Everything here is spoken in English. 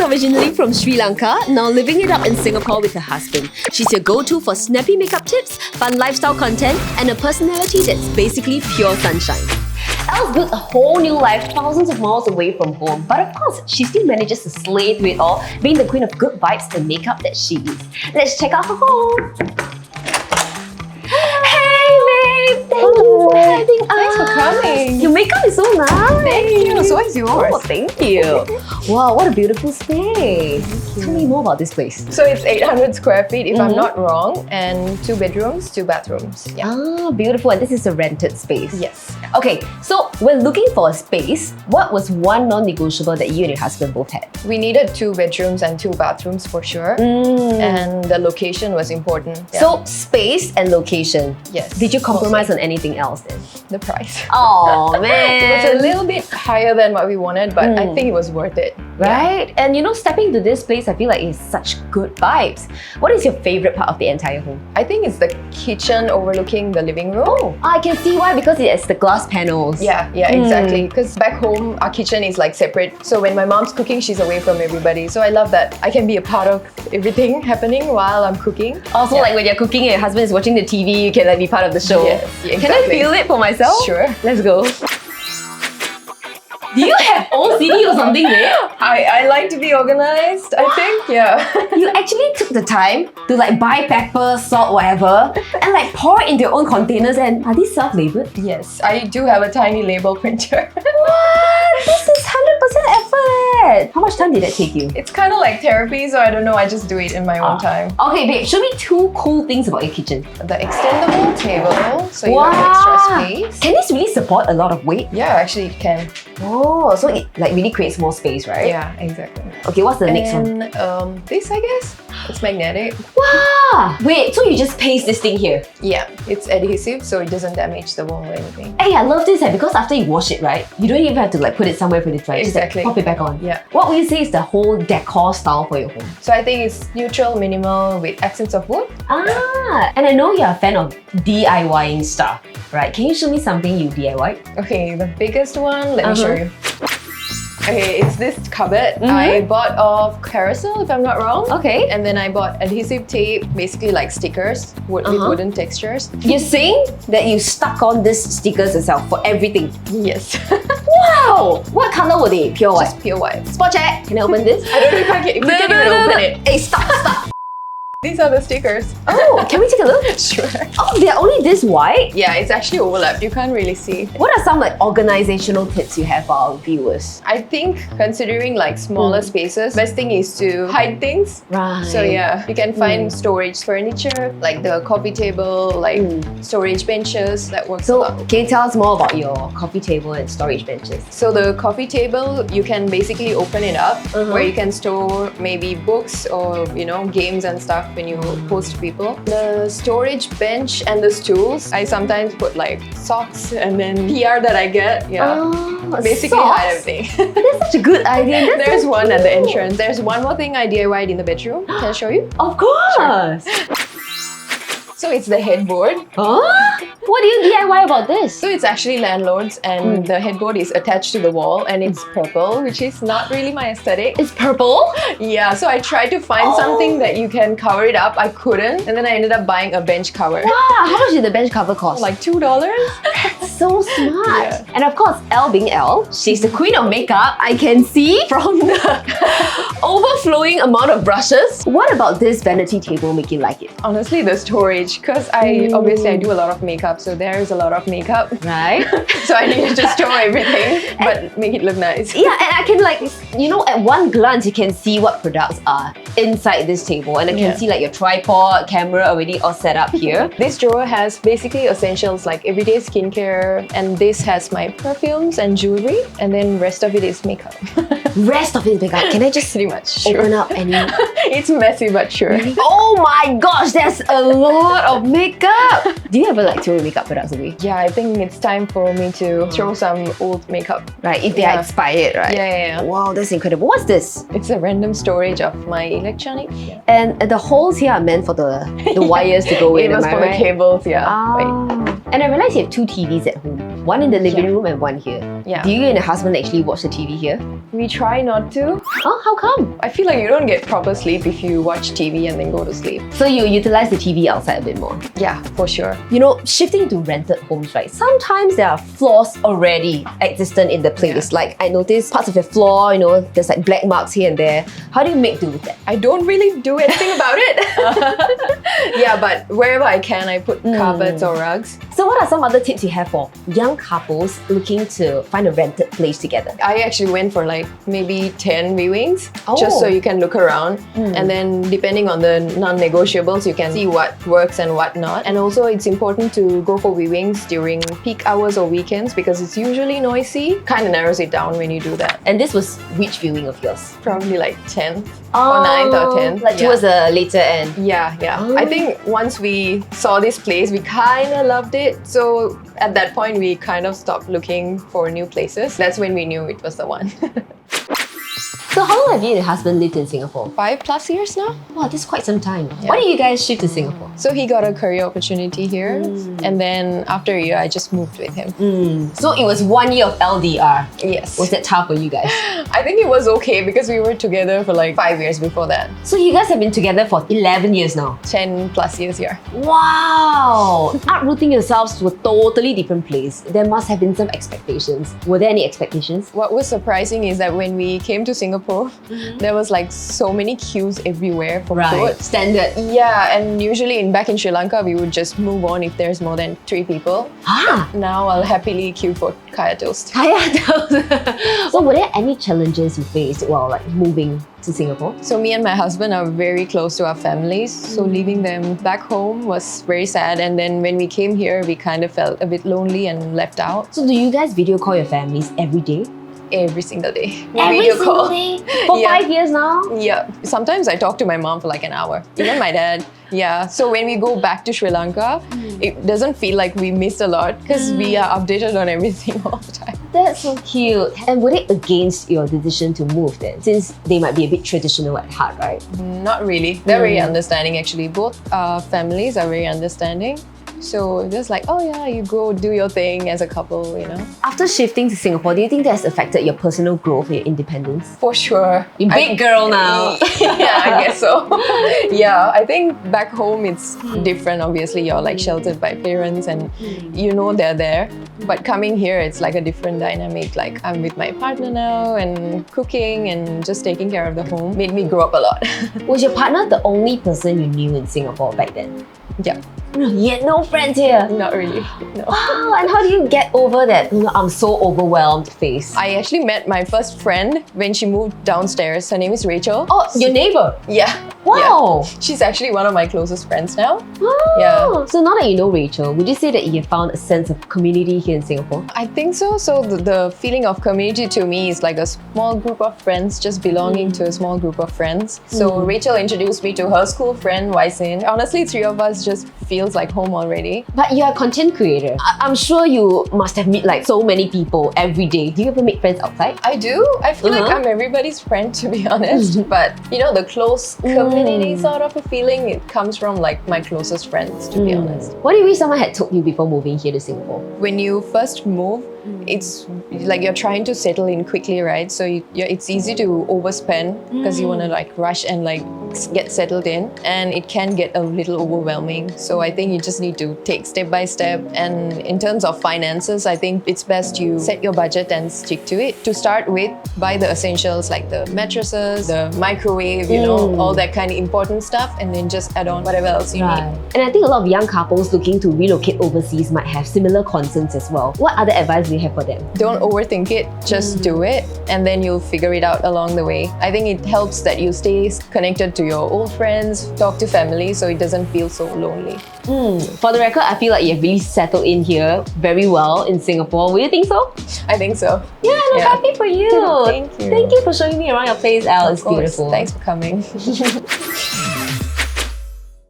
originally from Sri Lanka, now living it up in Singapore with her husband. She's your go-to for snappy makeup tips, fun lifestyle content, and a personality that's basically pure sunshine. Elle's built a whole new life thousands of miles away from home, but of course, she still manages to slay through it all, being the queen of good vibes and makeup that she is. Let's check out her home. Thank you for having us. Thanks for coming. Your makeup is so nice. Thank you. So is yours. Oh, thank you. Wow, what a beautiful space. Tell me more about this place. So it's 800 square feet, if I'm not wrong, and 2 bedrooms, 2 bathrooms. Yeah. Ah, beautiful. And this is a rented space. Yes. Okay, so when looking for a space, what was one non-negotiable that you and your husband both had? We needed 2 bedrooms and 2 bathrooms for sure. And the location was important. Yeah. So space and location. Yes. Did you compromise on anything else then? The price. Oh man. It was a little bit higher than what we wanted, but I think it was worth it. Right? And you know, stepping to this place, I feel like it's such good vibes. What is your favorite part of the entire home? I think it's the kitchen overlooking the living room. Oh, I can see why, because it has the glass panels. Yeah, exactly. Because back home, our kitchen is like separate. So when my mom's cooking, she's away from everybody. So I love that I can be a part of everything happening while I'm cooking. Also, like when you're cooking and your husband is watching the TV, you can like be part of the show. Yes, exactly. Can I feel it for myself? Sure. Let's go. Do you have OCD or something, babe? I like to be organized, I think. Yeah. You actually took the time to like buy pepper, salt, whatever, and like pour it into your own containers. And are these self-labeled? Yes, I do have a tiny label printer. What? This is 100% effort. How much time did that take you? It's kind of like therapy, so I don't know, I just do it in my own time. Okay, babe, show me 2 cool things about your kitchen. The extendable table, so you have extra space. Can this really support a lot of weight? Yeah, actually it can. Oh, so it like really creates more space, right? Yeah, exactly. Okay, what's the next one? And this, I guess, it's magnetic. Wow! Wait, so you just paste this thing here? Yeah, it's adhesive, so it doesn't damage the wall or anything. Hey, I love this because after you wash it, right, you don't even have to like put it somewhere for it to dry. Exactly. Just like, pop it back on. Yeah. What would you say is the whole decor style for your home? So I think it's neutral, minimal with accents of wood. Ah, and I know you're a fan of DIYing stuff, right? Can you show me something you DIY? Okay, the biggest one, let me show you. Okay, it's this cupboard. I bought off Carousel, if I'm not wrong. Okay. And then I bought adhesive tape, basically like stickers with wooden textures. You're saying that you stuck on these stickers yourself for everything? Yes. Wow! What color were they? Pure white? Just pure white. Spot check! Can I open this? I don't know if I can, even open it. Hey, stop! These are the stickers. Oh, can we take a look? Sure. Oh, they're only this white? Yeah, it's actually overlapped. You can't really see. What are some like organizational tips you have for our viewers? I think considering like smaller spaces, best thing is to hide things. Right. So yeah, you can find storage furniture, like the coffee table, like storage benches, that works a So, lot. can you tell us more about your coffee table and storage benches? So the coffee table, you can basically open it up where you can store maybe books or, you know, games and stuff when you host people. The storage bench and the stools, I sometimes put like socks and then PR that I get. Yeah. Basically hide everything. That's such a good idea. That's There's so one at the cool. entrance. There's one more thing I DIY'd in the bedroom. Can I show you? Of course! So it's the headboard. Huh? What do you DIY about this? So it's actually landlords and the headboard is attached to the wall and it's purple, which is not really my aesthetic. It's purple? Yeah, so I tried to find something that you can cover it up. I couldn't. And then I ended up buying a bench cover. Wow, how much did the bench cover cost? Like $2. That's so smart. Yeah. And of course, Elle being Elle, she's the queen of makeup. I can see from the overflowing amount of brushes. What about this vanity table make you like it? Honestly, the storage, because obviously I do a lot of makeup, so there is a lot of makeup. Right? So I needed to store everything, but make it look nice. Yeah, and I can like, you know, at one glance you can see what products are inside this table, and I can see like your tripod, camera already all set up here. This drawer has basically essentials like everyday skincare, and this has my perfumes and jewelry, and then rest of it is makeup. Rest of it is makeup. Can I just Pretty much, open up any? It's messy, but sure. Oh my gosh, that's a lot of makeup! Do you ever like throw your makeup products away? Yeah, I think it's time for me to throw some old makeup. Right, if they are expired, right? Yeah. Wow, that's incredible. What's this? It's a random storage of my electronics. Yeah. And the holes here are meant for the wires to go in, It was am I for the right? cables, yeah. Ah. And I realize you have 2 TVs at home. One in the living room and one here. Yeah. Do you and your husband actually watch the TV here? We try not to. Oh, how come? I feel like you don't get proper sleep if you watch TV and then go to sleep. So you utilize the TV outside a bit more. Yeah, for sure. You know, shifting to rented homes, right? Sometimes there are flaws already existent in the place. Like I noticed parts of your floor, you know, there's like black marks here and there. How do you make do with that? I don't really do anything about it. Yeah, but wherever I can, I put carpets or rugs. So what are some other tips you have for young couples looking to find a rented place together? I actually went for like maybe 10 viewings Oh. just so you can look around, and then depending on the non-negotiables you can see what works and what not. And also it's important to go for viewings during peak hours or weekends because it's usually noisy. Kind of narrows it down when you do that. And this was which viewing of yours? Probably like 10th or 9th or 10th. Like towards the later end. Yeah. Oh. I think once we saw this place, we kind of loved it. So at that point, we kind of stopped looking for new places. That's when we knew it was the one. So how long have you and your husband lived in Singapore? 5+ years now. Wow, this is quite some time. Why did you guys shift to Singapore? So he got a career opportunity here, and then after a year, I just moved with him. So it was 1 year of LDR. Yes. Was that tough for you guys? I think it was okay because we were together for like 5 years before that. So you guys have been together for 11 years now. 10+ years here. Wow! Uprooting yourselves to a totally different place, there must have been some expectations. Were there any expectations? What was surprising is that when we came to Singapore, there was like so many queues everywhere for food. Standard. Yeah, and usually back in Sri Lanka, we would just move on if there's more than 3 people. Now I'll happily queue for kaya toast. Kaya toast. So were there any challenges you faced while like moving to Singapore? So me and my husband are very close to our families, so leaving them back home was very sad. And then when we came here, we kind of felt a bit lonely and left out. So do you guys video call your families every day? Every single day. Every Video single call. day? For 5 years now? Yeah. Sometimes I talk to my mom for like an hour. Even my dad. Yeah. So when we go back to Sri Lanka, it doesn't feel like we missed a lot because we are updated on everything all the time. That's so cute. And were they against your decision to move then? Since they might be a bit traditional at heart, right? Not really. They're very understanding actually. Both families are very understanding. So just like, oh yeah, you go do your thing as a couple, you know. After shifting to Singapore, do you think that's affected your personal growth and your independence? For sure. You're a big girl now. Yeah, I guess so. Yeah, I think back home it's different. Obviously, you're like sheltered by parents and you know they're there. But coming here, it's like a different dynamic. Like I'm with my partner now and cooking and just taking care of the home made me grow up a lot. Was your partner the only person you knew in Singapore back then? Yeah. You had no friends here? Not really, no. Wow, and how do you get over that, I'm so overwhelmed phase? I actually met my first friend when she moved downstairs. Her name is Rachel. Oh, your neighbor? Yeah. Wow. Yeah. She's actually one of my closest friends now. Oh. Yeah. So now that you know Rachel, would you say that you have found a sense of community here in Singapore? I think so. So the feeling of community to me is like a small group of friends just belonging to a small group of friends. So Rachel introduced me to her school friend, Waisin. Honestly, 3 of us just feels like home already. But you're a content creator. I'm sure you must have met like so many people every day. Do you ever make friends outside? I do. I feel like I'm everybody's friend, to be honest. But you know, the close community sort of a feeling, it comes from like my closest friends, to be honest. What do you wish someone had told you before moving here to Singapore? When you first move, it's like you're trying to settle in quickly, right? So it's easy to overspend because you want to like rush and like get settled in, and it can get a little overwhelming. So I think you just need to take step by step. And in terms of finances, I think it's best you set your budget and stick to it. To start with, buy the essentials like the mattresses, the microwave, you know, all that kind of important stuff, and then just add on whatever else you need. And I think a lot of young couples looking to relocate overseas might have similar concerns as well. What other advice do you have for them? Don't overthink it, just do it, and then you'll figure it out along the way. I think it helps that you stay connected to your old friends, talk to family so it doesn't feel so lonely. For the record, I feel like you've really settled in here very well in Singapore. Would you think so? I think so. Yeah, I'm happy for you. Thank you. Thank you for showing me around your place, Elle. It's Of course. beautiful. Thanks for coming.